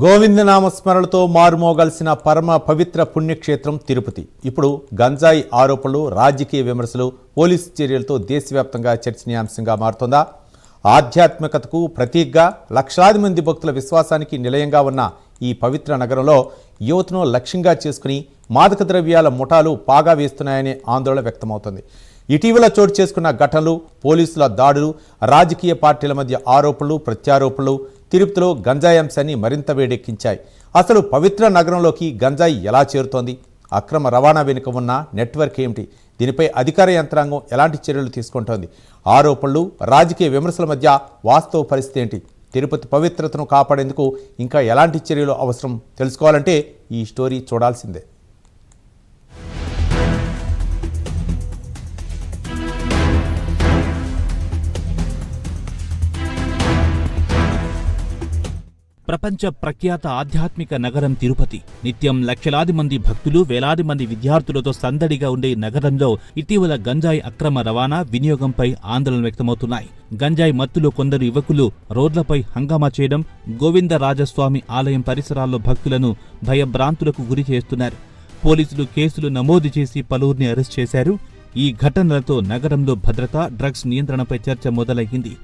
గోవిందనామ స్మరణతో మారుమోగాల్సిన పరమ పవిత్ర పుణ్యక్షేత్రం తిరుపతి ఇప్పుడు గంజాయి ఆరోపణలు, రాజకీయ విమర్శలు, పోలీసు చర్యలతో దేశవ్యాప్తంగా చర్చనీయాంశంగా మారుతోందా? ఆధ్యాత్మికతకు ప్రతీకగా లక్షలాది మంది భక్తుల విశ్వాసానికి నిలయంగా ఉన్న ఈ పవిత్ర నగరంలో యువతను లక్ష్యంగా చేసుకుని మాదక ద్రవ్యాల ముఠాలు పాగా వేస్తున్నాయనే ఆందోళన వ్యక్తమవుతోంది. ఇటీవల చోటు చేసుకున్న ఘటనలు, పోలీసుల దాడులు, రాజకీయ పార్టీల మధ్య ఆరోపణలు, ప్రత్యారోపణలు తిరుపతిలో గంజాయి అంశాన్ని మరింత వేడెక్కించాయి. అసలు పవిత్ర నగరంలోకి గంజాయి ఎలా చేరుతోంది? అక్రమ రవాణా వెనుక ఉన్న నెట్వర్క్ ఏమిటి? దీనిపై అధికార యంత్రాంగం ఎలాంటి చర్యలు తీసుకుంటోంది? ఆరోపణలు, రాజకీయ విమర్శల మధ్య వాస్తవ పరిస్థితి ఏంటి? తిరుపతి పవిత్రతను కాపాడేందుకు ఇంకా ఎలాంటి చర్యలు అవసరం తెలుసుకోవాలంటే ఈ స్టోరీ చూడాల్సిందే. ప్రపంచ ప్రఖ్యాత ఆధ్యాత్మిక నగరం తిరుపతి. నిత్యం లక్షలాది మంది భక్తులు, వేలాది మంది విద్యార్థులతో సందడిగా ఉండే నగరంలో ఇటీవల గంజాయి అక్రమ రవాణా, వినియోగంపై ఆందోళన వ్యక్తమవుతున్నాయి. గంజాయి మత్తులో కొందరు యువకులు రోడ్లపై హంగామా చేయడం, గోవిందరాజస్వామి ఆలయం పరిసరాల్లో భక్తులను భయభ్రాంతులకు గురి చేస్తున్నారు. పోలీసులు కేసులు నమోదు చేసి పలువురిని అరెస్ట్ చేశారు. ఈ ఘటనలతో నగరంలో భద్రత, డ్రగ్స్ నియంత్రణపై చర్చ మొదలయ్యింది.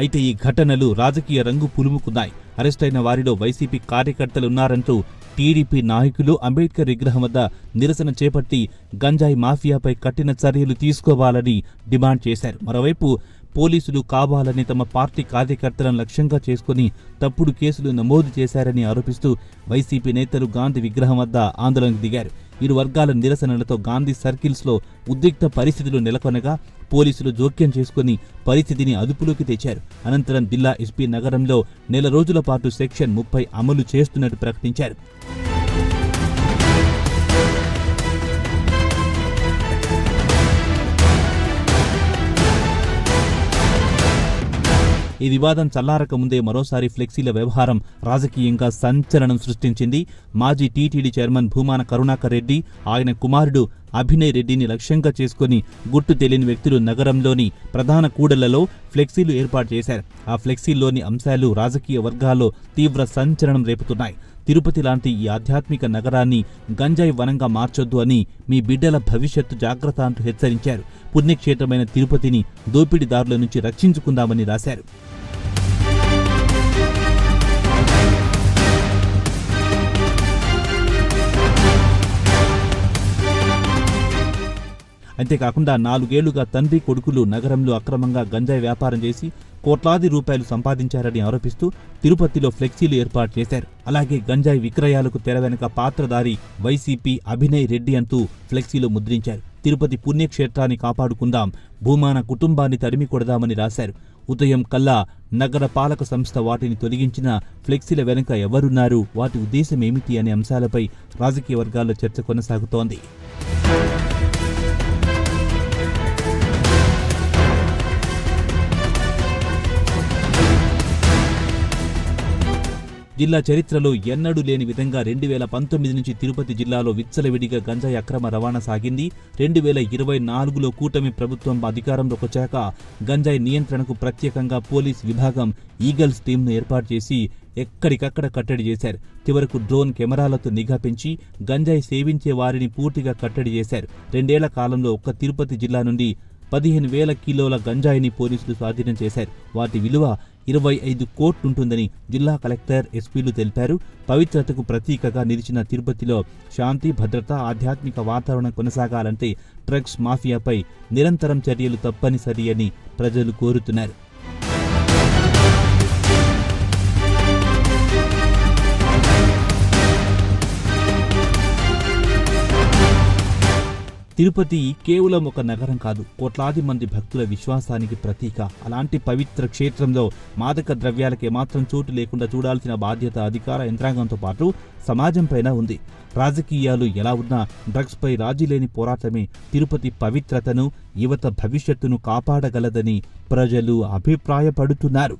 అయితే ఈ ఘటనలు రాజకీయ రంగు పులుముకున్నాయి. అరెస్టైన వారిలో వైసీపీ కార్యకర్తలున్నారంటూ టీడీపీ నాయకులు అంబేద్కర్ విగ్రహం వద్ద నిరసన చేపట్టి గంజాయి మాఫియాపై కఠిన చర్యలు తీసుకోవాలని డిమాండ్ చేశారు. మరోవైపు పోలీసులు కావాలని తమ పార్టీ కార్యకర్తలను లక్ష్యంగా చేసుకుని తప్పుడు కేసులు నమోదు చేశారని ఆరోపిస్తూ వైసీపీ నేతలు గాంధీ విగ్రహం వద్ద ఆందోళనకు దిగారు. ఇరు వర్గాల నిరసనలతో గాంధీ సర్కిల్స్లో ఉద్రిక్త పరిస్థితులు నెలకొనగా పోలీసులు జోక్యం చేసుకుని పరిస్థితిని అదుపులోకి తెచ్చారు. అనంతరం జిల్లా ఎస్పీ నగరంలో నెల రోజుల పాటు సెక్షన్ 30 అమలు చేస్తున్నట్టు ప్రకటించారు. ఈ వివాదం చల్లారక ముందే మరోసారి ఫ్లెక్సీల వ్యవహారం రాజకీయంగా సంచలనం సృష్టించింది. మాజీ టీటీడీ చైర్మన్ భూమాన కరుణాకర్ రెడ్డి, ఆయన కుమారుడు అభినయ్ రెడ్డిని లక్ష్యంగా చేసుకుని గుర్తు తెలియని వ్యక్తులు నగరంలోని ప్రధాన కూడళ్లలో ఫ్లెక్సీలు ఏర్పాటు చేశారు. ఆ ఫ్లెక్సీల్లోని అంశాలు రాజకీయ వర్గాల్లో తీవ్ర సంచలనం రేపుతున్నాయి. తిరుపతి లాంటి ఈ ఆధ్యాత్మిక నగరాన్ని గంజాయి వనంగా మార్చొద్దు అని, మీ బిడ్డల భవిష్యత్తు జాగ్రత్త అంటూ హెచ్చరించారు. పుణ్యక్షేత్రమైన తిరుపతిని దోపిడీదారుల నుంచి రక్షించుకుందామని రాశారు. అంతేకాకుండా 4 ఏళ్లుగా తండ్రి, కొడుకులు నగరంలో అక్రమంగా గంజాయి వ్యాపారం చేసి కోట్లాది రూపాయలు సంపాదించారని ఆరోపిస్తూ తిరుపతిలో ఫ్లెక్సీలు ఏర్పాటు చేశారు. అలాగే గంజాయి విక్రయాలకు తెర వెనుక పాత్రధారి వైసీపీ అభినయ్ రెడ్డి అంటూ ఫ్లెక్సీలు ముద్రించారు. తిరుపతి పుణ్యక్షేత్రాన్ని కాపాడుకుందాం, భూమాన కుటుంబాన్ని తరిమి కొడదామని రాశారు. ఉదయం కల్లా నగర పాలక సంస్థ వాటిని తొలగించిన ఫ్లెక్సీల వెనుక ఎవరున్నారు, వాటి ఉద్దేశం ఏమిటి అనే అంశాలపై రాజకీయ వర్గాల్లో చర్చ కొనసాగుతోంది. జిల్లా చరిత్రలో ఎన్నడూ లేని విధంగా 2019 నుంచి తిరుపతి జిల్లాలో విచ్చలవిడిగా గంజాయి అక్రమ రవాణా సాగింది. 2024లో కూటమి ప్రభుత్వం అధికారంలోకి వచ్చాక గంజాయి నియంత్రణకు ప్రత్యేకంగా పోలీస్ విభాగం ఈగల్స్ టీంను ఏర్పాటు చేసి ఎక్కడికక్కడ కట్టడి చేశారు. చివరకు డ్రోన్ కెమెరాలతో నిఘా పెంచి గంజాయి సేవించే వారిని పూర్తిగా కట్టడి చేశారు. 2 ఏళ్ల కాలంలో ఒక్క తిరుపతి జిల్లా నుండి 15,000 కిలోల గంజాయిని పోలీసులు స్వాధీనం చేశారు. వాటి విలువ 25 కోట్లుంటుందని జిల్లా కలెక్టర్, ఎస్పీలు తెలిపారు. పవిత్రతకు ప్రతీకగా నిలిచిన తిరుపతిలో శాంతి, భద్రత, ఆధ్యాత్మిక వాతావరణం కొనసాగాలంటే డ్రగ్స్ మాఫియాపై నిరంతరం చర్యలు తప్పనిసరి అని ప్రజలు కోరుతున్నారు. తిరుపతి కేవలం ఒక నగరం కాదు, కోట్లాది మంది భక్తుల విశ్వాసానికి ప్రతీక. అలాంటి పవిత్ర క్షేత్రంలో మాదక ద్రవ్యాలకు ఏమాత్రం చోటు లేకుండా చూడాల్సిన బాధ్యత అధికార యంత్రాంగంతో పాటు సమాజంపైన ఉంది. రాజకీయాలు ఎలా ఉన్నా డ్రగ్స్పై రాజీ లేని పోరాటమే తిరుపతి పవిత్రతను, యువత భవిష్యత్తును కాపాడగలదని ప్రజలు అభిప్రాయపడుతున్నారు.